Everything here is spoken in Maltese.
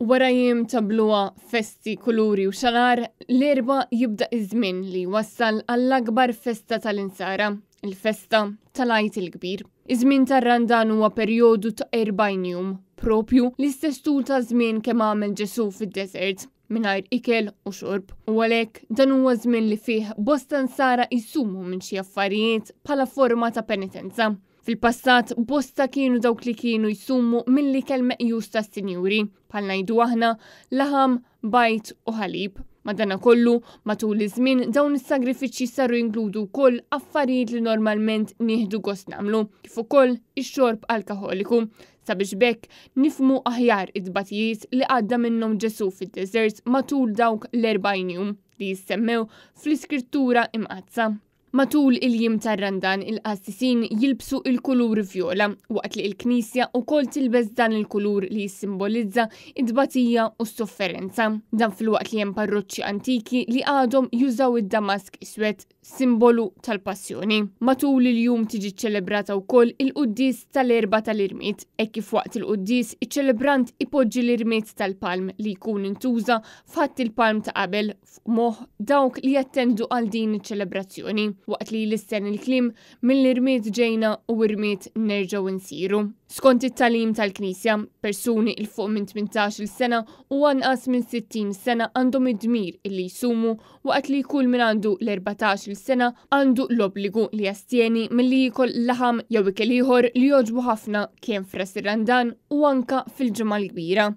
Wara jiem tabluwa festi, kuluri u xanar, l-erba jibda iż-żmien li wassal għall-akbar festa tal-insara, il-festa tal-Għid il-Kbir. Iż-żmien tar-Randan huwa perjodu ta' 40 jum, propju l-istess tul ta' żmien kemm għamel Ġesu fid-deżert mingħajr ikel u xorb. U għalhekk dan huwa żmien li fih bosta nsara jsumu minn xi affarijiet bħala forma ta' penitenza. Fil-passat, bosta kienu dawk li kienu jsumu mill-ikel meqjus ta' sinjuri, bħal ngħidu aħna laħam, bajt u ħalib. Madankollu, matul iż-żmien dawn is-sagrifiċċji saru jinkludu wkoll affarijiet li normalment nieħdu gost nagħmlu, kif ukoll ix-xorb alkoħoliku, sabiex bekk nifhmu aħjar id-tbatijiet li għadda minnhom Ġesu fid-deżert matul dawk l-40 jum li jissemmew fl-Iskrittura imqazza. Matul il-jiem tar-Randan il-qassisin jilbsu il-kulur vjola waqt li l-Knisja wkoll tilbes dan il-kulur li jissimbolizza id-tbatija u s-sofferenza. Dan fil-waqt li hemm parroċċi antiki li għadhom jużaw id-damask iswed, simbolu tal-passjoni. Matul il-jum tiġi ċċelebrata wkoll il-qudies tal-erba tal-irmiet, hekk kif waqt il-qudies iċ-ċelebrant ipoġġi l-irmiet tal-palm li jkun intuża f'ħadd il-palm ta' qabel f'moħħ dawk li jattendu għal din iċ-ċelebrazzjoni. Waqt li l-istenn il-klim mill-irmiet ġejna u irmiet nerġgħu insiru. Skont it-talim tal-Knisja, persuni il fuq minn 18 sena u anqas minn 60 sena għandhom id-dmir illi jsumu waqt li kull min għandu l-14 sena għandu l-obbligu li jastjeni milli jikol laħam jew ikel ieħor li jogħġbu ħafna kemm f'ras ir-Randan u anka fil-ġimgħa l-kbira.